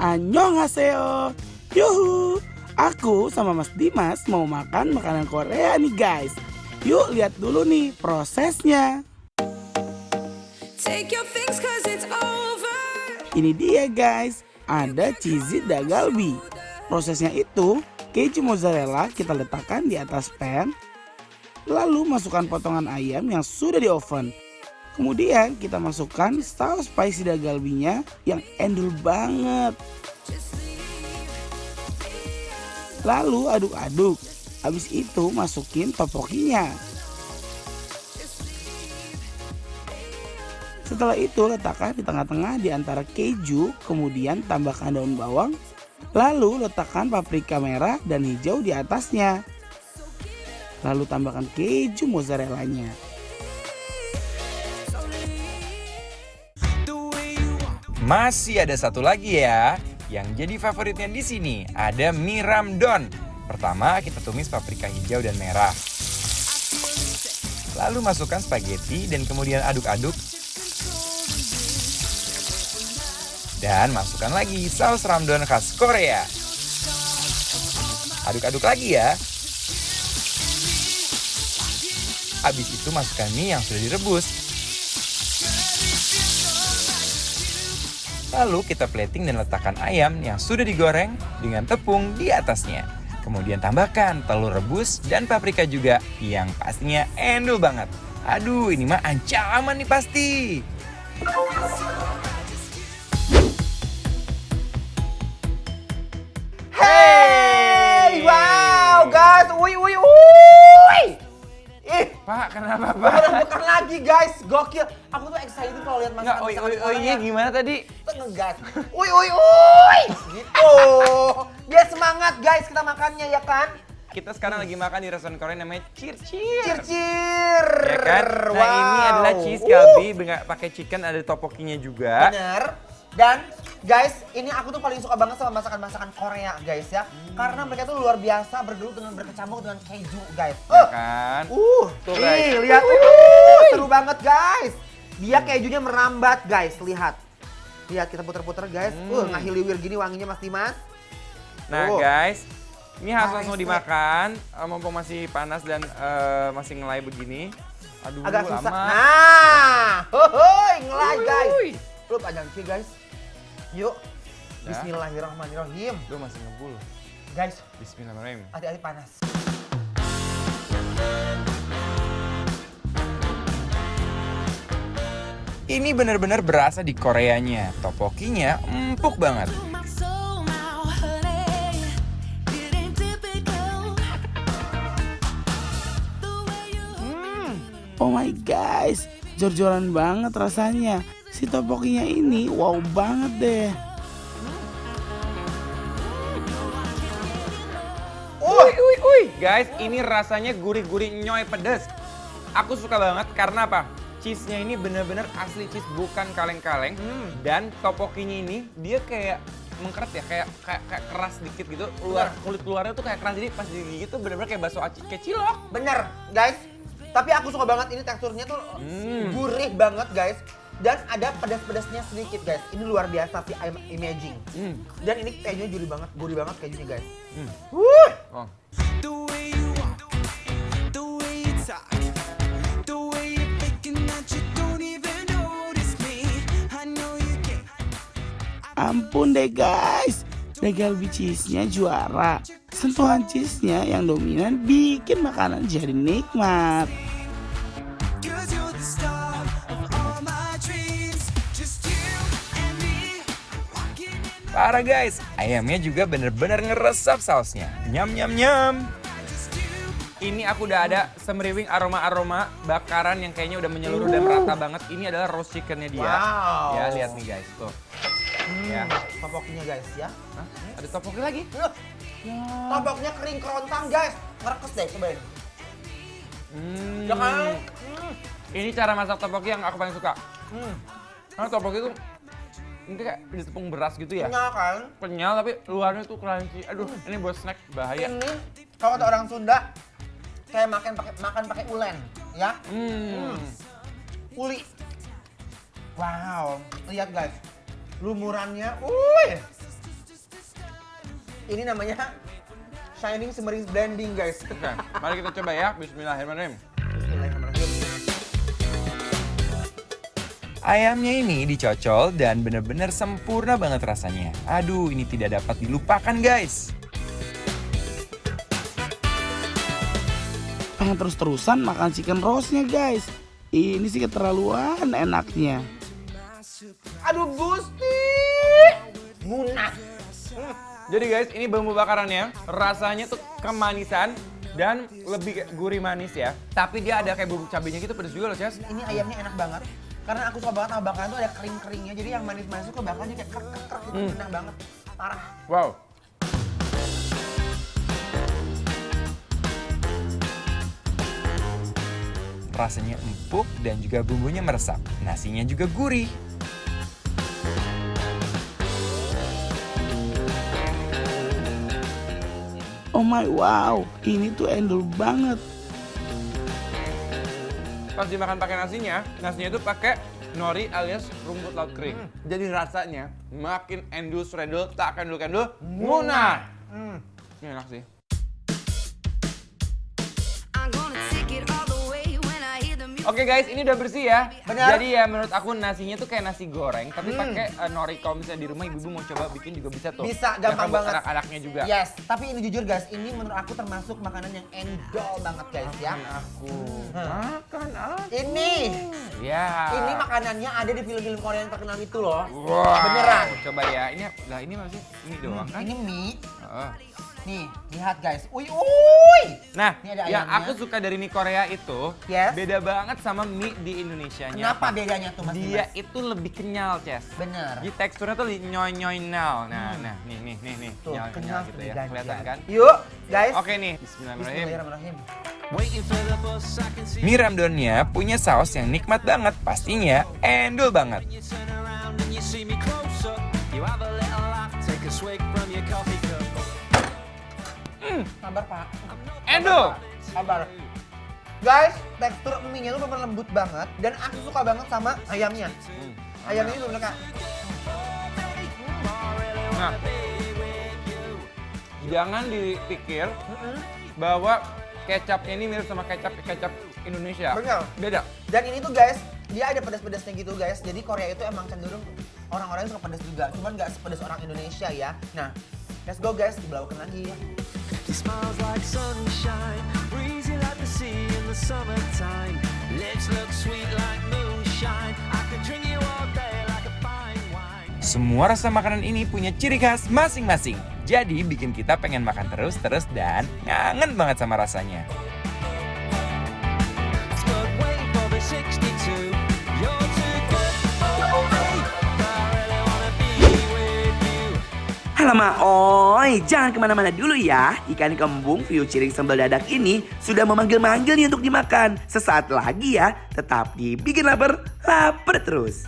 Annyeonghaseyo. Yuhu, aku sama Mas Dimas mau makan makanan Korea nih guys. Yuk lihat dulu nih prosesnya. Ini dia guys, ada cheesy dagalbi. Prosesnya itu, keju mozzarella kita letakkan di atas pan. Lalu masukkan potongan ayam yang sudah di oven. Kemudian kita masukkan saus spicy dagalbinya yang endul banget. Lalu aduk-aduk. Habis itu masukin topokinya. Setelah itu letakkan di tengah-tengah di antara keju. Kemudian tambahkan daun bawang. Lalu letakkan paprika merah dan hijau di atasnya. Lalu tambahkan keju mozzarellanya. Masih ada satu lagi ya, yang jadi favoritnya di sini ada mie ramdon. Pertama kita tumis paprika hijau dan merah. Lalu masukkan spaghetti dan kemudian aduk-aduk. Dan masukkan lagi saus ramdon khas Korea. Aduk-aduk lagi ya. Habis itu masukkan mie yang sudah direbus. Lalu kita plating dan letakkan ayam yang sudah digoreng dengan tepung di atasnya. Kemudian tambahkan telur rebus dan paprika juga yang pastinya endul banget. Aduh, ini mah ancaman nih pasti. Hey, wow guys, uy. Pak, kenapa Bukan lagi guys, gokil. Aku tuh excited kalau lihat masakan iya gimana tadi? Ngegas. Uy. Gitu. Biar semangat guys kita makannya ya kan? Kita sekarang lagi makan di restoran Korea namanya Cheer. Cir. Ya kan? Nah, Wow. ini adalah cheese kalbi, pakai chicken, ada topokinya juga. Bener. Dan guys, ini aku tuh paling suka banget sama masakan-masakan Korea guys ya. Karena mereka tuh luar biasa bergelut dengan berkecamuk dengan keju guys. Ya kan? Tuh guys. nih, lihat. Seru banget guys. Dia kejunya merambat guys, lihat. Lihat kita puter-puter guys. Ngahiliwir gini wanginya Mas Dimas. Nah Tuh. guys, ini harus Nice. langsung dimakan. Mumpung masih panas dan masih ngelai begini. Aduh, Agak susah. lama. Nah, hohoi, ngelai guys. Wuih. Lu panjang sih guys. Yuk. Ya. Bismillahirrahmanirrahim. Lu masih ngebul. Guys, Bismillahirrahmanirrahim. hati-hati panas. Ini benar-benar berasa di Koreanya. Topokinya empuk banget. Oh my guys, jor-joran banget rasanya. Si topokinya ini wow banget deh. Uy. Guys, ini rasanya gurih-gurih nyoy pedes. Aku suka banget karena apa? Cheese-nya ini benar-benar asli cheese, bukan kaleng-kaleng. Dan topokinya ini dia kayak mengkeret ya, kayak keras dikit gitu. Kulit luarnya tuh kayak keras, jadi pas digigit tuh benar-benar kayak bakso kayak cilok. Bener, guys. Tapi aku suka banget ini teksturnya tuh gurih banget, guys. Dan ada pedas-pedasnya sedikit, guys. Ini luar biasa sih, I'm amazing. Dan ini kejunya gurih banget kejunya, guys. Oh. Ampun deh guys, dagalbi cheese-nya juara. Sentuhan cheese-nya yang dominan bikin makanan jadi nikmat. Parah guys, ayamnya juga bener-bener ngeresap sausnya. Nyam. Ini aku udah ada semeriwing aroma-aroma bakaran yang kayaknya udah menyeluruh dan merata banget. Ini adalah roast chickennya dia. Wow. Ya lihat nih guys, tuh. Ya. Topokinya, guys, ya. Hah? Ada topoki lagi? Topoknya kering kerontang, guys. Ngerekes deh, cobain. Ya kan? Ini cara masak topoki yang aku paling suka. Karena topoki itu ini kayak di tepung beras gitu ya. Kenyal kan? Kenyal tapi luarnya tuh crunchy. Aduh, ini buat snack bahaya. Ini kalau kata orang Sunda kayak makan pakai ulen, ya. Uli. Wow, lihat guys. Lumurannya, Ini namanya Shining Simmering Blending guys. Oke, mari kita coba ya. Bismillahirrahmanirrahim. Bismillahirrahmanirrahim. Ayamnya ini dicocol dan bener-bener sempurna banget rasanya. Aduh, ini tidak dapat dilupakan guys. Pengen terus-terusan makan chicken roastnya guys. Ini sih keterlaluan enaknya. Aduh Gusti. Munah. Jadi guys, ini bumbu bakarannya. Rasanya tuh kemanisan dan lebih gurih manis ya. Tapi dia ada kayak bubuk cabenya gitu, pedes juga loh, Ces. Ini ayamnya enak banget. Karena aku suka banget sama bakaran tuh ada kering-keringnya. Jadi yang manis-manis tuh bakarannya kayak krek-krek gitu. Enak banget. Parah. Wow. Rasanya empuk dan juga bumbunya meresap. Nasinya juga gurih. Oh my wow, ini tuh endul banget. Pas dimakan pakai nasinya itu pakai nori alias rumput laut kering. Jadi rasanya makin endul sredul, tak kendul-kendul, munah. Ini enak sih. Oke guys, ini udah bersih ya. Benar. Jadi ya menurut aku nasinya tuh kayak nasi goreng, tapi pakai nori. Kalau misalnya di rumah ibu mau coba bikin juga bisa tuh. Bisa, Bahkan gampang buat banget. Anak-anaknya juga. Yes, tapi ini jujur guys, ini menurut aku termasuk makanan yang endol banget guys ya. Makan aku. Ini, Ya. ini makanannya ada di film-film Korea yang terkenal itu loh. Wah. Beneran. Coba ya. Ini masih ini doang kan? Ini mie. Heeh. Nih, lihat guys. Uy, uy. Nah, Ini ada yang ayamnya. aku suka dari mie Korea itu Yes. beda banget sama mie di Indonesianya. Kenapa bedanya tuh Mas Dia Dimas? itu lebih kenyal, Ces. Bener. Di teksturnya tuh nyoy-nyoy nal. Nah, nih. Tuh, Kenyal gitu ya. Kelihatan kan? Yuk, guys. Oke nih, bismillahirrahmanirrahim. Bismillahirrahmanirrahim. Mie ramdonnya punya saus yang nikmat banget. Pastinya endul banget. Sabar, Pak. Endul! Sabar. Guys, tekstur mie-nya tuh bener lembut banget dan aku suka banget sama ayamnya. Ayamnya ini bener Kak. Nah, jangan dipikir bahwa kecapnya ini mirip sama kecap Indonesia. Bener. Beda. Dan ini tuh guys, dia ada pedas-pedasnya gitu guys. Jadi Korea itu emang cenderung orang-orang yang suka pedas juga, cuman nggak sepedas orang Indonesia ya. Nah, let's go guys, dibelaukan lagi. She smiles like sunshine, breezy like the sea in the summertime. Lips look sweet like moonshine. I could drink you all day like a fine wine. Semua rasa makanan ini punya ciri khas masing-masing. Jadi bikin kita pengen makan terus dan ngangen banget sama rasanya. Stood waiting for the 62. You're too good for me. I really wanna be with you. Alamak, oi, jangan kemana-mana dulu ya. Ikan kembung view ciring sambal dadak ini sudah memanggil-manggil nih untuk dimakan. Sesaat lagi ya, tetap di Bikin Lapar, lapar terus.